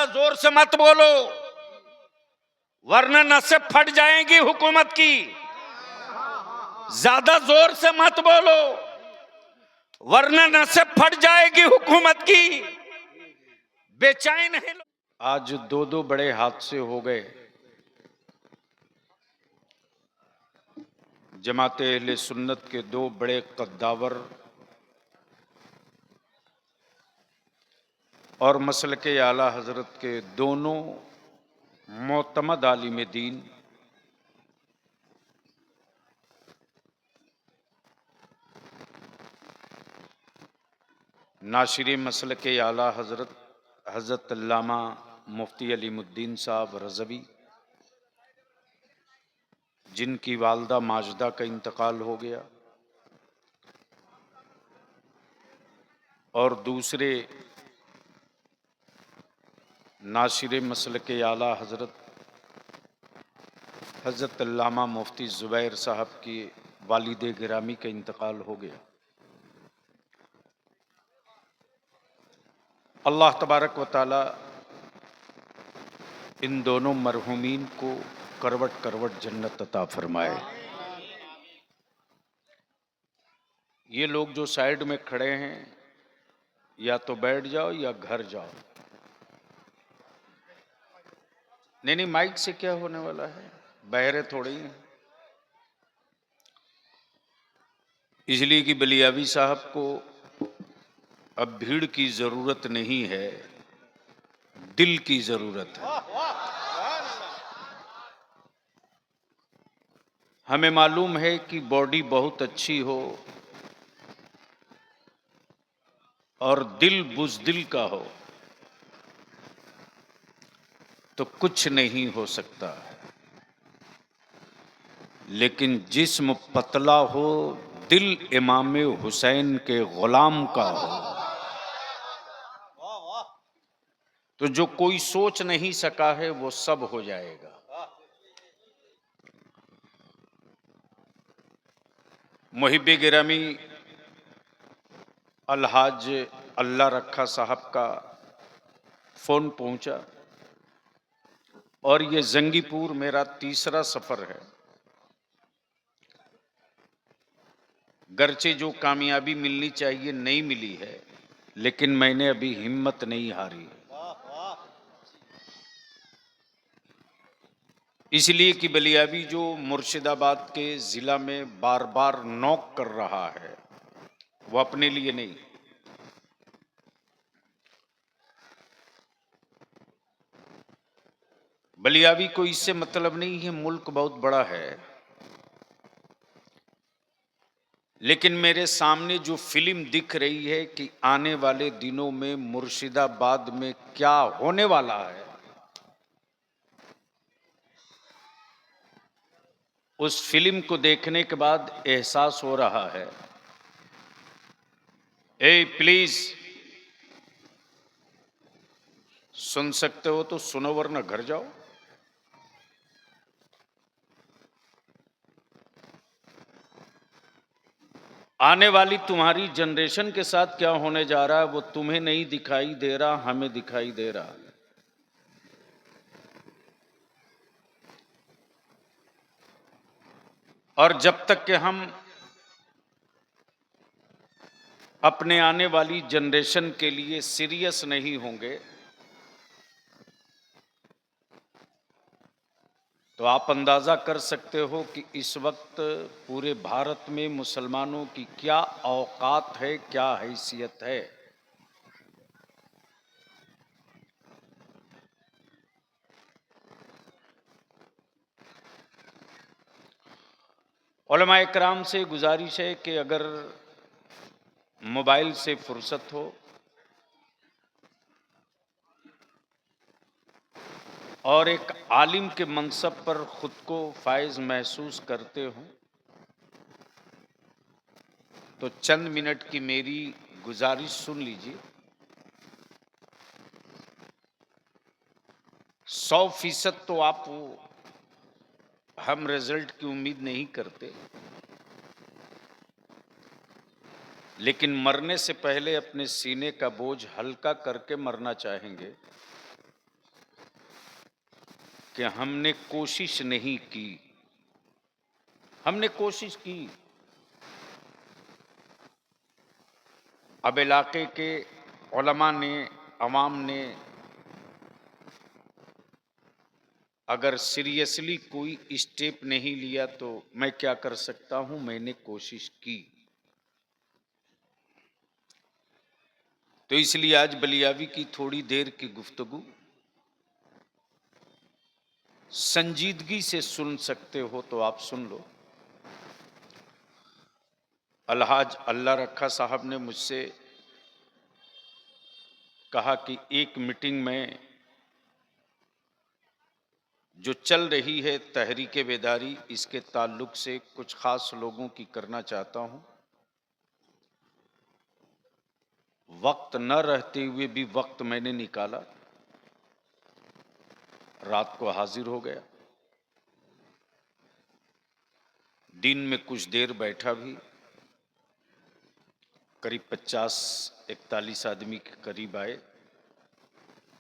ज्यादा जोर से मत बोलो, वरना नसें फट जाएंगी हुकूमत की। ज्यादा जोर से मत बोलो, वरना नसें फट जाएगी हुकूमत की। बेचैन है। आज दो दो बड़े हादसे हो गए। जमाते अहले सुन्नत के दो बड़े कद्दावर और मसलके आला हजरत के दोनों मोतमद आलिम दीन नाशिर मसलके आला हजरत अल्लामा मुफ्ती अलीमुद्दीन साहब रज़वी, जिनकी वालदा माजदा का इंतकाल हो गया, और दूसरे नासिर मसलके आला हजरत अल्लामा मुफ्ती ज़ुबैर साहब की वालिद गिरामी का इंतकाल हो गया। अल्लाह तबारक व तआला इन दोनों मरहूमीन को करवट करवट जन्नत अता फरमाए। ये लोग जो साइड में खड़े हैं, या तो बैठ जाओ या घर जाओ। नहीं, माइक से क्या होने वाला है, बहरे थोड़ी हैं। इसलिए कि बलियावी साहब को अब भीड़ की जरूरत नहीं है, दिल की जरूरत है। हमें मालूम है कि बॉडी बहुत अच्छी हो और दिल बुज़दिल का हो तो कुछ नहीं हो सकता, लेकिन जिस्म पतला हो, दिल इमाम हुसैन के गुलाम का हो, तो जो कोई सोच नहीं सका है वो सब हो जाएगा। मुहिब्बे गिरामी अलहाज अल्लाह रखा साहब का फोन पहुंचा, और ये जंगीपुर मेरा तीसरा सफर है। गर्चे जो कामयाबी मिलनी चाहिए नहीं मिली है, लेकिन मैंने अभी हिम्मत नहीं हारी, इसलिए कि बलियावी जो मुर्शिदाबाद के जिला में बार बार नॉक कर रहा है, वो अपने लिए नहीं, बलियावी को इससे मतलब नहीं है, मुल्क बहुत बड़ा है, लेकिन मेरे सामने जो फिल्म दिख रही है कि आने वाले दिनों में मुर्शिदाबाद में क्या होने वाला है, उस फिल्म को देखने के बाद एहसास हो रहा है। ए प्लीज, सुन सकते हो तो सुनो, वरना घर जाओ। आने वाली तुम्हारी जनरेशन के साथ क्या होने जा रहा है वो तुम्हें नहीं दिखाई दे रहा, हमें दिखाई दे रहा। और जब तक कि हम अपने आने वाली जनरेशन के लिए सीरियस नहीं होंगे, तो आप अंदाजा कर सकते हो कि इस वक्त पूरे भारत में मुसलमानों की क्या औकात है, क्या हैसियत है। उलमा इकराम से गुजारिश है कि अगर मोबाइल से फुर्सत हो और एक आलिम के मनसब पर खुद को फायज महसूस करते हो, तो चंद मिनट की मेरी गुजारिश सुन लीजिए। 100% तो आप हम रिजल्ट की उम्मीद नहीं करते, लेकिन मरने से पहले अपने सीने का बोझ हल्का करके मरना चाहेंगे। कि हमने कोशिश नहीं की। हमने कोशिश की। अब इलाके के उलमा ने, अवाम ने अगर सीरियसली कोई स्टेप नहीं लिया तो मैं क्या कर सकता हूं? मैंने कोशिश की। तो इसलिए आज बलियावी की थोड़ी देर की गुफ्तगू संजीदगी से सुन सकते हो तो आप सुन लो। अलहाज अल्लाह रखा साहब ने मुझसे कहा कि एक मीटिंग में जो चल रही है तहरीके बेदारी, इसके ताल्लुक से कुछ खास लोगों की करना चाहता हूं। वक्त न रहते हुए भी वक्त मैंने निकाला, रात को हाजिर हो गया, दिन में कुछ देर बैठा भी, करीब 50-41 आदमी के करीब आए,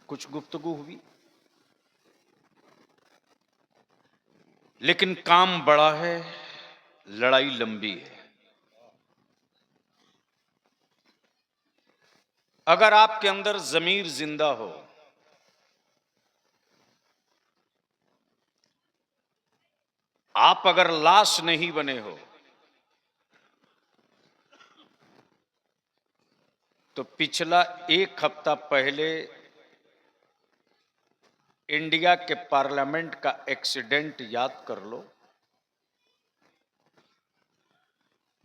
कुछ गुफ्तगू हुई। लेकिन काम बड़ा है, लड़ाई लंबी है। अगर आपके अंदर जमीर जिंदा हो, आप अगर लाश नहीं बने हो, तो पिछला एक हफ्ता पहले इंडिया के पार्लियामेंट का एक्सीडेंट याद कर लो।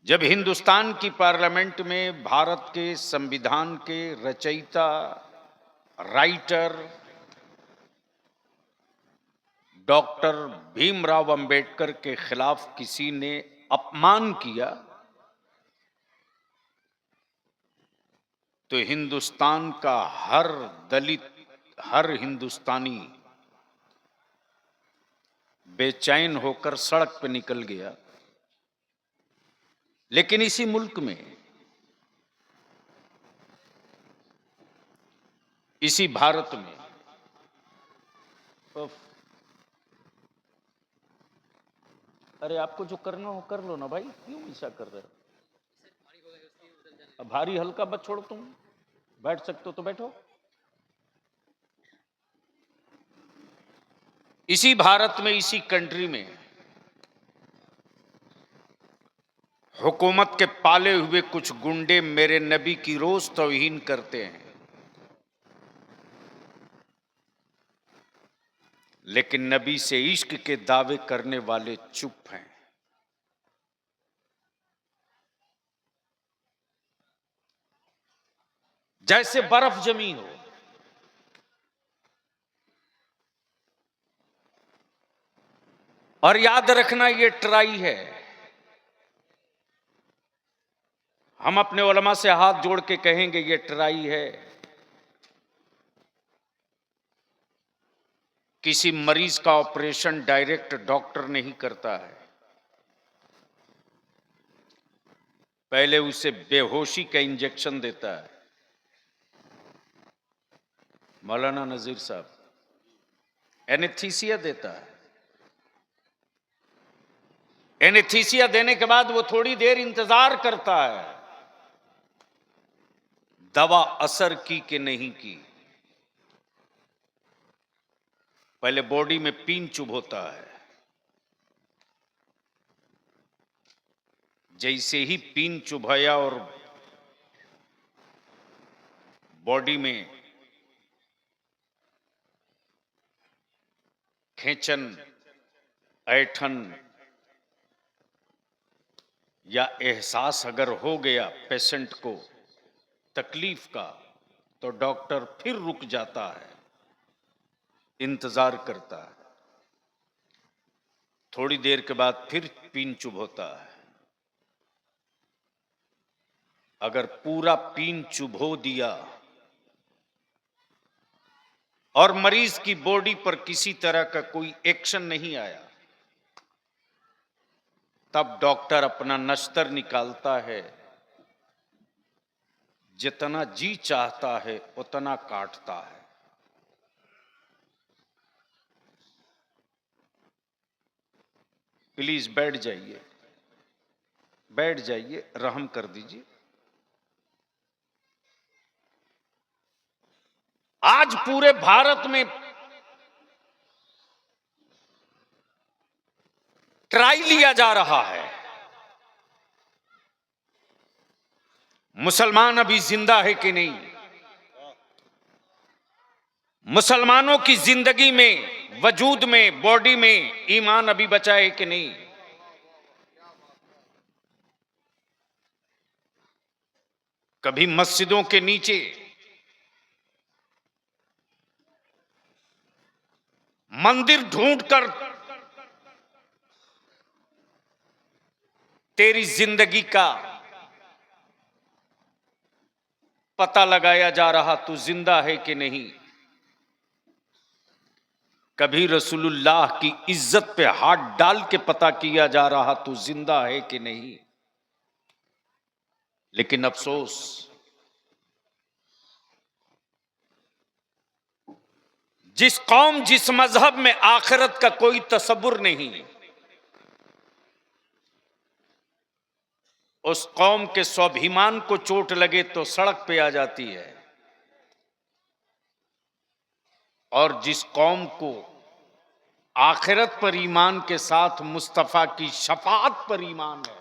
जब हिंदुस्तान की पार्लियामेंट में भारत के संविधान के रचयिता, राइटर डॉक्टर भीमराव अंबेडकर के खिलाफ किसी ने अपमान किया, तो हिंदुस्तान का हर दलित, हर हिंदुस्तानी बेचैन होकर सड़क पर निकल गया। लेकिन इसी मुल्क में, इसी भारत में अरे आपको जो करना हो कर लो ना भाई, क्यों ऐसा कर रहे हो? अब भारी हल्का मत छोड़ो, तुम बैठ सकते हो तो बैठो। इसी भारत में, इसी कंट्री में हुकूमत के पाले हुए कुछ गुंडे मेरे नबी की रोज तौहीन करते हैं, लेकिन नबी से इश्क के दावे करने वाले चुप हैं। जैसे बर्फ जमी हो। और याद रखना, ये ट्राई है। हम अपने उलमा से हाथ जोड़ के कहेंगे ये ट्राई है। किसी मरीज का ऑपरेशन डायरेक्ट डॉक्टर नहीं करता है, पहले उसे बेहोशी का इंजेक्शन देता है। मौलाना नजीर साहब एनेस्थीसिया देता है। एनेस्थीसिया देने के बाद वो थोड़ी देर इंतजार करता है, दवा असर की कि नहीं की। पहले बॉडी में पीन चुभ होता है, जैसे ही पीन चुभाया और बॉडी में खेचन, ऐठन या एहसास अगर हो गया पेशेंट को तकलीफ का, तो डॉक्टर फिर रुक जाता है, इंतजार करता है। थोड़ी देर के बाद फिर पीन चुभ होता है। अगर पूरा पीन चुभो दिया और मरीज की बॉडी पर किसी तरह का कोई एक्शन नहीं आया, तब डॉक्टर अपना नश्तर निकालता है, जितना जी चाहता है उतना काटता है। प्लीज बैठ जाइए, बैठ जाइए, रहम कर दीजिए। आज पूरे भारत में ट्राई लिया जा रहा है, मुसलमान अभी जिंदा है कि नहीं, मुसलमानों की जिंदगी में, वजूद में, बॉडी में ईमान अभी बचा है कि नहीं। कभी मस्जिदों के नीचे मंदिर ढूंढकर तेरी जिंदगी का पता लगाया जा रहा, तू जिंदा है कि नहीं। कभी रसूलुल्लाह की इज्जत पे हाथ डाल के पता किया जा रहा, तू जिंदा है कि नहीं। लेकिन अफसोस, जिस कौम, जिस मजहब में आखिरत का कोई तसव्वुर नहीं, उस कौम के स्वाभिमान को चोट लगे तो सड़क पे आ जाती है, और जिस कौम को आखिरत पर ईमान के साथ मुस्तफा की शफाअत पर ईमान है,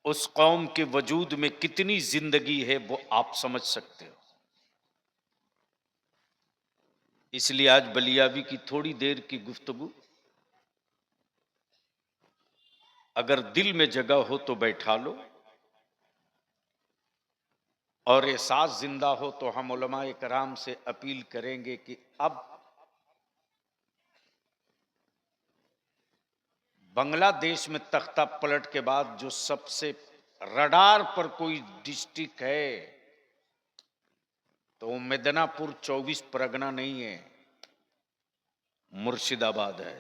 उस कौम के वजूद में कितनी जिंदगी है वो आप समझ सकते हो। इसलिए आज बलियाबी की थोड़ी देर की गुफ्तगू, अगर दिल में जगह हो तो बैठा लो, और एहसास जिंदा हो तो हम उलमाए कराम से अपील करेंगे कि अब बांग्लादेश में तख्ता पलट के बाद जो सबसे रडार पर कोई डिस्ट्रिक्ट है तो वो मिदनापुर 24 परगना नहीं है, मुर्शिदाबाद है।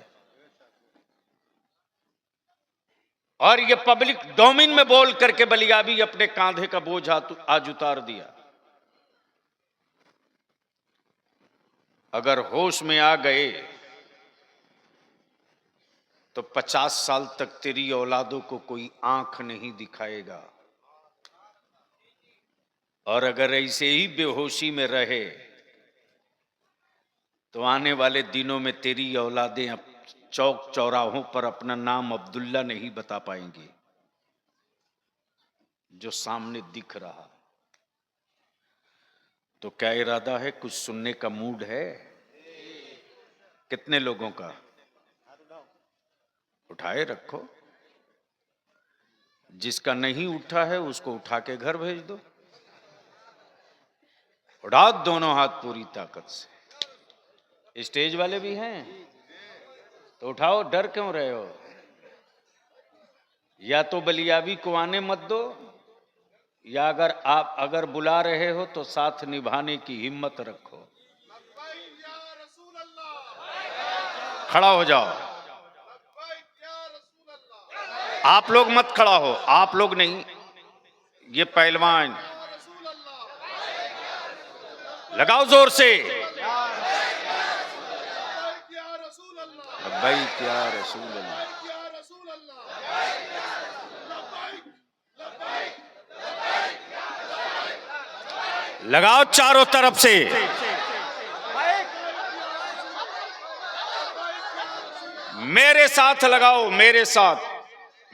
और ये पब्लिक डोमेन में बोल करके बलियाबी अपने कांधे का बोझ आज उतार दिया। अगर होश में आ गए तो 50 साल तक तेरी औलादों को कोई आंख नहीं दिखाएगा, और अगर ऐसे ही बेहोशी में रहे तो आने वाले दिनों में तेरी औलादें अब चौक चौराहों पर अपना नाम अब्दुल्ला नहीं बता पाएंगी, जो सामने दिख रहा। तो क्या इरादा है, कुछ सुनने का मूड है? कितने लोगों का? उठाए रखो, जिसका नहीं उठा है उसको उठा के घर भेज दो। उठा दोनों हाथ पूरी ताकत से। स्टेज वाले भी हैं तो उठाओ, डर क्यों रहे हो? या तो बलियाबी को आने मत दो, या अगर बुला रहे हो तो साथ निभाने की हिम्मत रखो। खड़ा हो जाओ। आप लोग मत खड़ा हो, आप लोग नहीं, ये पहलवान। लगाओ जोर से, भाई क्या रसूल अल्लाह। लगाओ चारों तरफ से। मेरे साथ लगाओ, मेरे साथ,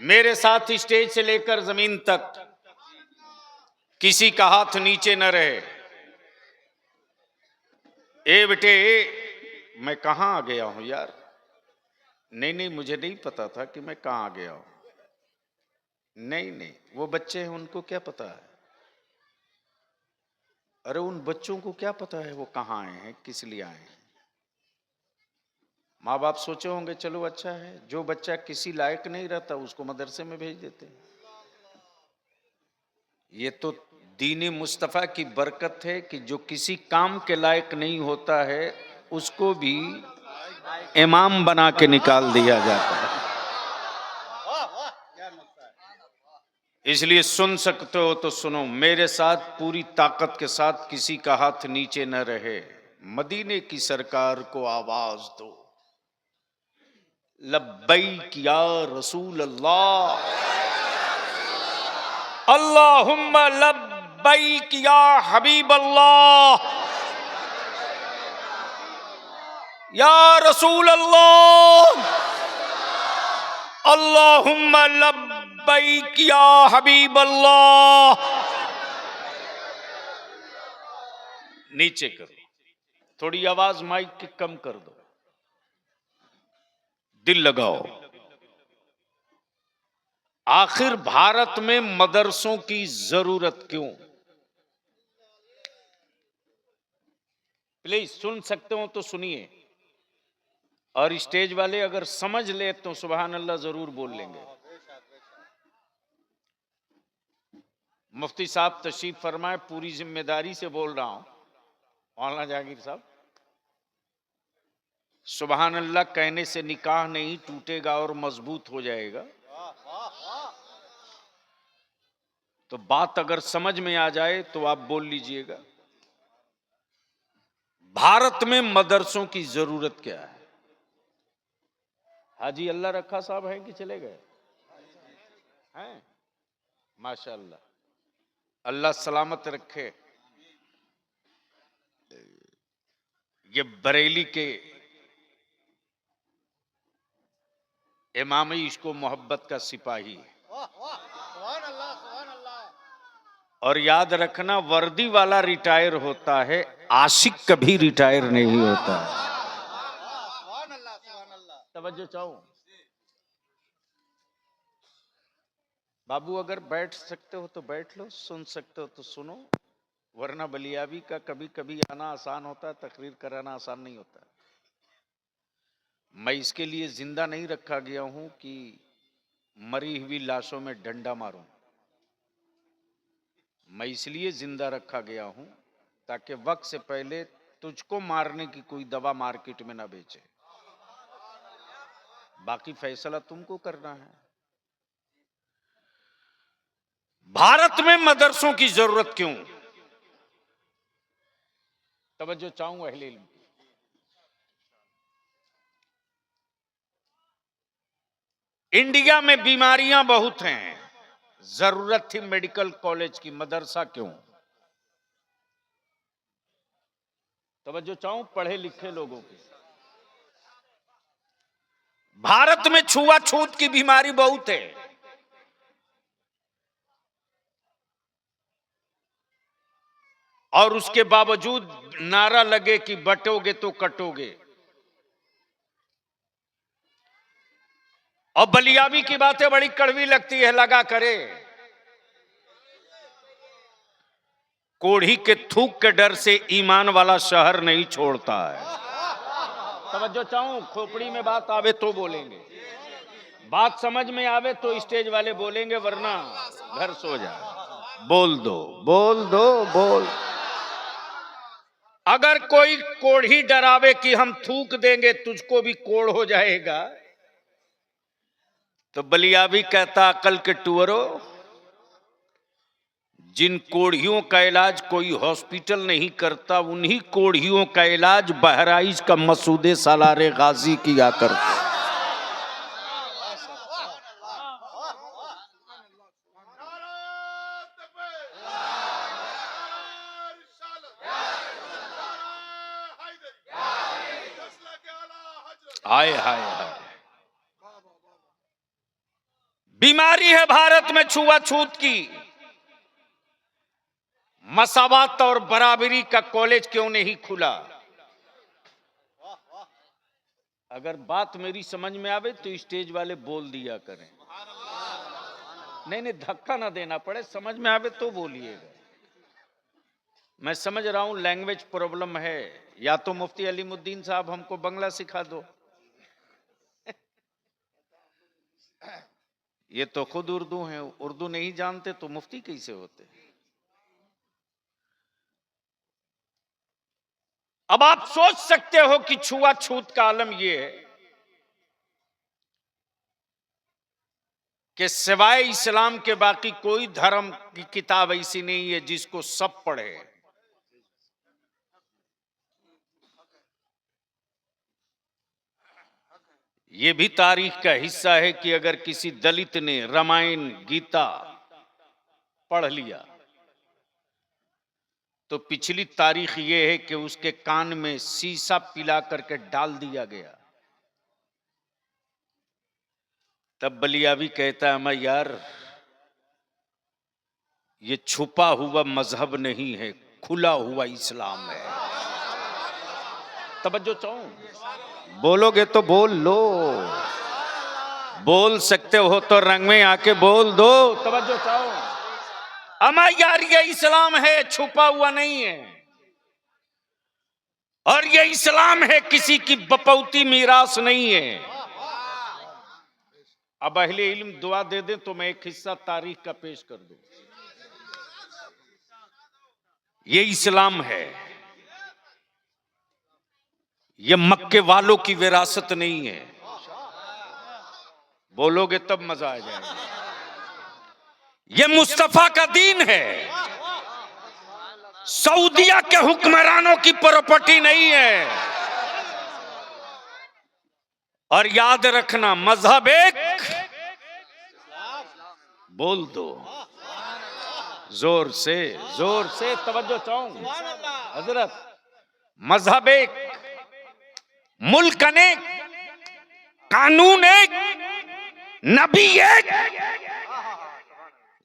मेरे साथ स्टेज से लेकर जमीन तक किसी का हाथ नीचे न रहे। ए बेटे, मैं कहां आ गया हूं यार? नहीं, मुझे नहीं पता था कि मैं कहां आ गया हूं। नहीं, वो बच्चे हैं, उनको क्या पता है? अरे उन बच्चों को क्या पता है वो कहां आए हैं, किस लिए आए हैं? माँ बाप सोचे होंगे चलो अच्छा है, जो बच्चा किसी लायक नहीं रहता उसको मदरसे में भेज देते हैं। ये तो दीन मुस्तफा की बरकत है कि जो किसी काम के लायक नहीं होता है उसको भी इमाम बना के निकाल दिया जाता है। इसलिए सुन सकते हो तो सुनो, मेरे साथ पूरी ताकत के साथ किसी का हाथ नीचे न रहे। मदीने की सरकार को आवाज दो, लब्बैक या रसूल अल्लाह, अल्लाहुम्मा लब्बैक या हबीब अल्लाह, या रसूल अल्लाह, अल्लाहुम्मा लब्बैक या हबीब अल्लाह। नीचे करो, थोड़ी आवाज माइक की कम कर दो, दिल लगाओ। आखिर भारत में मदरसों की जरूरत क्यों? प्लीज सुन सकते हो तो सुनिए, और स्टेज वाले अगर समझ ले तो सुभान अल्लाह जरूर बोल लेंगे। मुफ्ती साहब तशरीफ फरमाए, पूरी जिम्मेदारी से बोल रहा हूं। मौलाना जहांगीर साहब, सुभान अल्लाह कहने से निकाह नहीं टूटेगा और मजबूत हो जाएगा। तो बात अगर समझ में आ जाए तो आप बोल लीजिएगा। भारत में मदरसों की जरूरत क्या है? हाजी अल्लाह रखा साहब हैं कि चले गए हैं? माशाअल्लाह, अल्लाह सलामत रखे। ये बरेली के इमाम इश्को मोहब्बत का सिपाही है। और याद रखना, वर्दी वाला रिटायर होता है, आशिक कभी रिटायर नहीं होता। तवज्जो चाहूं बाबू, अगर बैठ सकते हो तो बैठ लो, सुन सकते हो तो सुनो, वरना बलियाबी का कभी कभी आना आसान होता है, तकरीर कराना आसान नहीं होता। मैं इसके लिए जिंदा नहीं रखा गया हूं कि मरी हुई लाशों में डंडा मारूं। मैं इसलिए जिंदा रखा गया हूं ताकि वक्त से पहले तुझको मारने की कोई दवा मार्केट में ना बेचे। बाकी फैसला तुमको करना है। भारत में मदरसों की जरूरत क्यों? तवज्जो चाहूंगा अहले इल्म की। इंडिया में बीमारियां बहुत हैं, जरूरत थी मेडिकल कॉलेज की, मदरसा क्यों? तवज्जो चाहूं पढ़े लिखे लोगों की। भारत में छुआछूत की बीमारी बहुत है, और उसके बावजूद नारा लगे कि बटोगे तो कटोगे। और बलियाबी की बातें बड़ी कड़वी लगती है, लगा करे। कोढ़ी के थूक के डर से ईमान वाला शहर नहीं छोड़ता है। तवज्जो चाहूं, खोपड़ी में बात आवे तो बोलेंगे, बात समझ में आवे तो स्टेज वाले बोलेंगे, वरना घर सो जाए। बोल दो, बोल दो, बोल। अगर कोई कोढ़ी डरावे कि हम थूक देंगे तुझको भी कोढ़ हो जाएगा, तो बलियाबी कहता अकल के टुअरो, जिन कोढ़ियों का इलाज कोई हॉस्पिटल नहीं करता, उन्हीं कोढ़ियों का इलाज बहराइच का मसूदे सालारे गाजी किया करता। हाय हाय हाय, बीमारी है भारत में छुआछूत की। मसावत और बराबरी का कॉलेज क्यों नहीं खुला? अगर बात मेरी समझ में आवे तो स्टेज वाले बोल दिया करें। नहीं, धक्का ना देना पड़े, समझ में आवे तो बोलिएगा। मैं समझ रहा हूं लैंग्वेज प्रॉब्लम है, या तो मुफ्ती अलीमुद्दीन साहब हमको बंगला सिखा दो। ये तो खुद उर्दू हैं, उर्दू नहीं जानते तो मुफ्ती कैसे होते? अब आप सोच सकते हो कि छुआछूत का आलम यह है कि सिवाय इस्लाम के बाकी कोई धर्म की किताब ऐसी नहीं है जिसको सब पढ़े। ये भी तारीख का हिस्सा है कि अगर किसी दलित ने रामायण गीता पढ़ लिया तो पिछली तारीख ये है कि उसके कान में शीशा पिला करके डाल दिया गया। तब बलियावी कहता है, मैं यार ये छुपा हुआ मजहब नहीं है, खुला हुआ इस्लाम है। तवज्जो चाहूं, बोलोगे तो बोल लो, बोल सकते हो तो रंग में आके बोल दो। तवज्जो चाहो, अमा यार ये इस्लाम है, छुपा हुआ नहीं है, और ये इस्लाम है, किसी की बपौती मीरास नहीं है। अब अहले इल्म दुआ दे दे तो मैं एक हिस्सा तारीख का पेश कर दूं। ये इस्लाम है, ये मक्के वालों की विरासत नहीं है। बोलोगे तब मजा आ जाएगा। ये मुस्तफा का दीन है, सऊदिया के हुक्मरानों की प्रॉपर्टी नहीं है। और याद रखना, मजहब एक, बोल दो जोर से तवज्जो चाहूं हजरत, मजहब एक, मुल्क अनेक, कानून एक, नबी एक,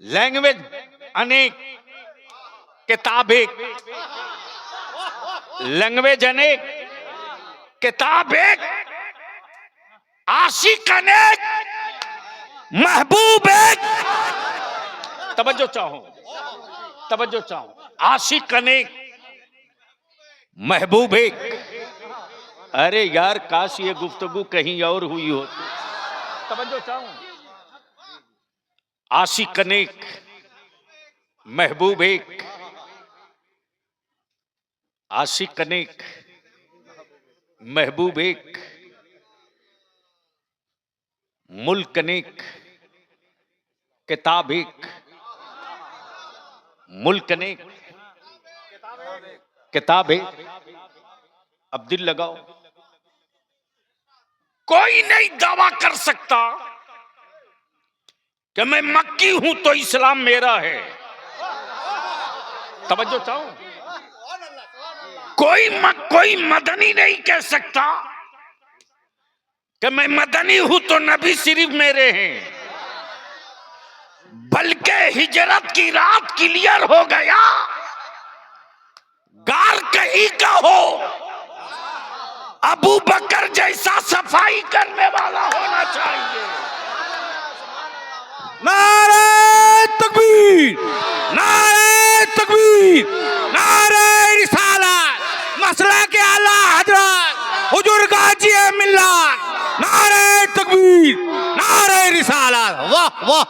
लैंग्वेज अनेक, किताब एक, लैंग्वेज अनेक, किताब एक, आशिक अनेक, महबूब एक। तवज्जो चाहो, आशिक अनेक, महबूब एक। अरे यार काश ये गुफ्तगू कहीं और हुई होती। तवज्जो चाहो, आशिक अनेक, महबूब एक, आशिक अनेक, महबूब एक, मुल्क अनेक, किताब एक, मुल्क अनेक, किताब एक। अब दिल लगाओ, कोई नहीं दावा कर सकता कि मैं मक्की हूं तो इस्लाम मेरा है। तवज्जो चाहो, कोई मदनी नहीं कह सकता कि मैं मदनी हूं तो नबी सिर्फ मेरे हैं। बल्कि हिजरत की रात क्लियर हो गया, गार कहीं का हो, अबू बकर जैसा सफाई करने वाला होना चाहिए। नारे तकबीर, नारे तकबीर, नारे रिसालत, मसला के आला हजरत हुजूर गाजी मिल्लत, नारे तकबीर, नारे रिसालत। वाह वाह।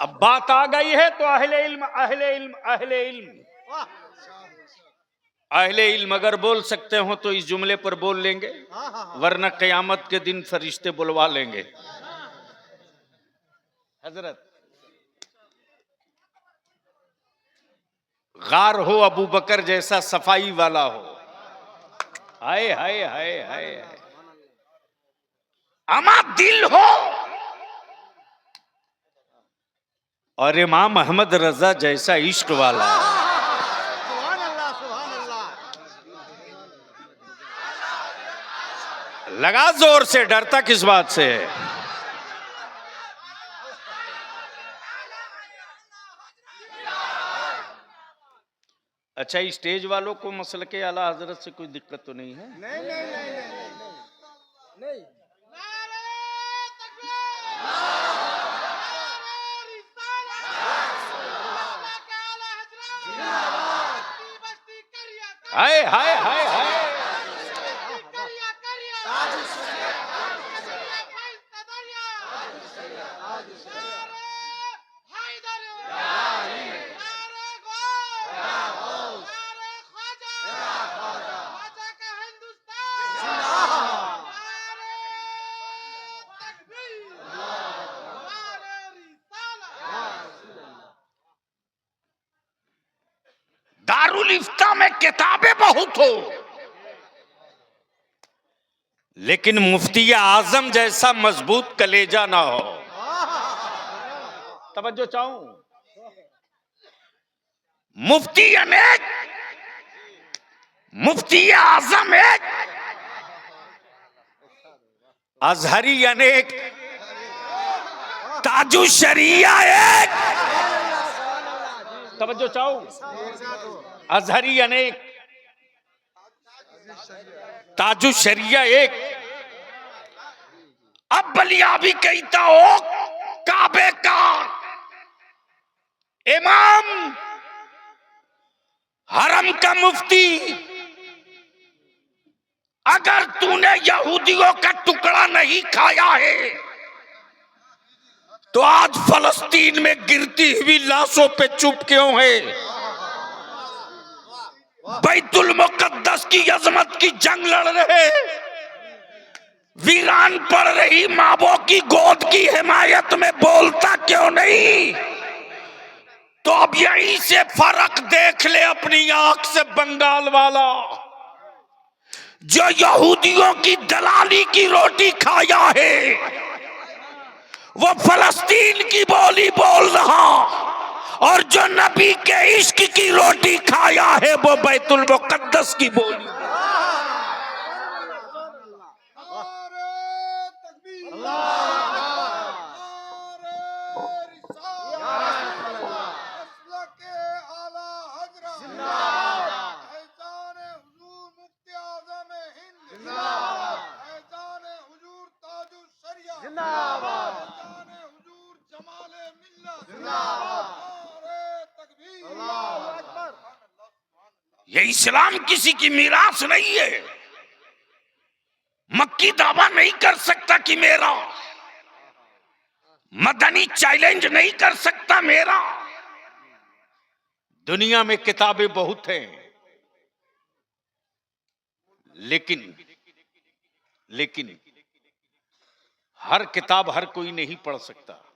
अब बात आ गई है तो अहले इल्म, अहले इल्म, अहले इल्म, अहले इल्म अगर बोल सकते हो तो इस जुमले पर बोल लेंगे, वरना कयामत के दिन फरिश्ते बुलवा लेंगे। हजरत, गार हो अबू बकर जैसा सफाई वाला हो, हाय हाय हाय हाय, अमा दिल हो, और इमाम अहमद रजा जैसा इश्क वाला। लगा जोर से, डरता किस बात से है। अच्छा, स्टेज वालों को मसल के आला हजरत से कोई दिक्कत तो नहीं है? नहीं नहीं नहीं नहीं, नहीं। हाय हाय हाय हाय, दारुल इफ्ता में किताबें बहुत हो, लेकिन मुफ्ती आजम जैसा मजबूत कलेजा ना हो। तवज्जो चाहूं, मुफ्ती अनेक, मुफ्ती आजम एक, अजहरी अनेक, ताजु शरिया एक। तवज्जो चाहूं, अजहरी अनेक, ताजु शरिया एक। अब बलिया भी कहता हो काबे का इमाम, हरम का मुफ्ती, अगर तूने यहूदियों का टुकड़ा नहीं खाया है तो आज फलस्तीन में गिरती हुई लाशों पे चुप क्यों है? बैतुल मुकद्दस की अजमत की जंग लड़ रहे, वीरान पड़ रही मावों की गोद की हिमायत में बोलता क्यों नहीं? तो अब यहीं से फर्क देख ले अपनी आंख से बंगाल वाला, जो यहूदियों की दलाली की रोटी खाया है वो फलस्तीन की बोली बोल रहा, और जो नबी के इश्क की रोटी खाया है वो बैतुल मुकद्दस की बोली। ये इस्लाम किसी की मीरास नहीं है। मक्की दावा नहीं कर सकता कि मेरा, मदनी चैलेंज नहीं कर सकता मेरा। दुनिया में किताबें बहुत हैं, लेकिन हर किताब हर कोई नहीं पढ़ सकता।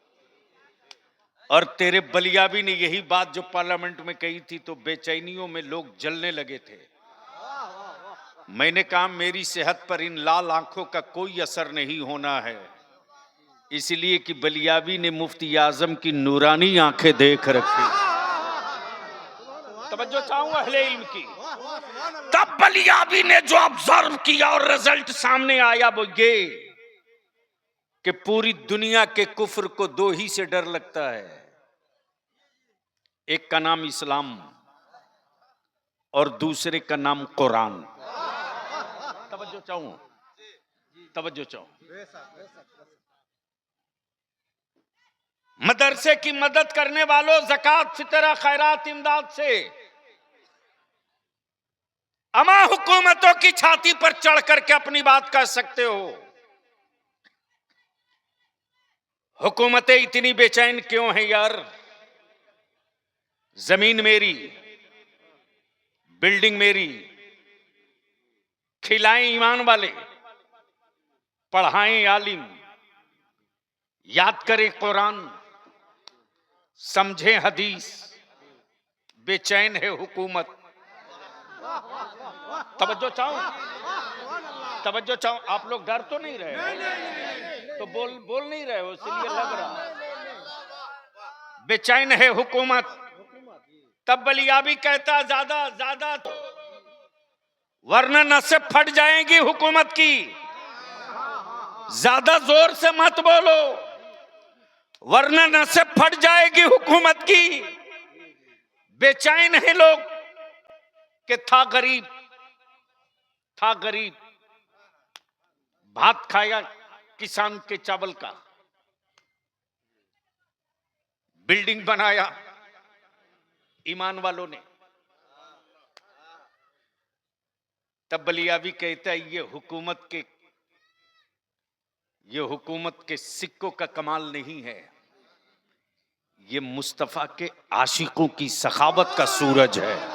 और तेरे बलियाबी ने यही बात जो पार्लियामेंट में कही थी तो बेचैनियों में लोग जलने लगे थे। मैंने कहा मेरी सेहत पर इन लाल आंखों का कोई असर नहीं होना है, इसलिए कि बलियाबी ने मुफ्ती आजम की नूरानी आंखें देख रखी। तवज्जो चाहूंगा अहले इल्म की। तब बलियाबी ने जो ऑब्जर्व किया और रिजल्ट सामने आया वो ये कि पूरी दुनिया के कुफ्र को दो ही से डर लगता है, एक का नाम इस्लाम और दूसरे का नाम कुरान। तवज्जो चाहूं, तवज्जो चाहूं। मदरसे की मदद करने वालों, ज़कात, फितरा, खैरात, इमदाद से अमा हुकूमतों की छाती पर चढ़ करके अपनी बात कह सकते हो। हुकूमतें इतनी बेचैन क्यों हैं यार? जमीन मेरी, बिल्डिंग मेरी, खिलाएं ईमान वाले, पढ़ाएं आलिम, याद करें कुरान, समझें हदीस। बेचैन है हुकूमत। तवज्जो चाहूं, तवज्जो चाहूं। आप लोग डर तो नहीं रहे? तो बोल नहीं रहे हो, इसलिए लग रहा। बेचैन है हुकूमत। तब बलियाबी कहता ज्यादा तो, वरना नसें फट जाएंगी हुकूमत की। ज्यादा जोर से मत बोलो, वरना नसें फट जाएगी हुकूमत की। बेचैन है लोग कि था गरीब, भात खाया किसान के चावल का, बिल्डिंग बनाया ईमान वालों ने। तब बलियाबी कहता है ये हुकूमत के सिक्कों का कमाल नहीं है, ये मुस्तफा के आशिकों की सखावत का सूरज है।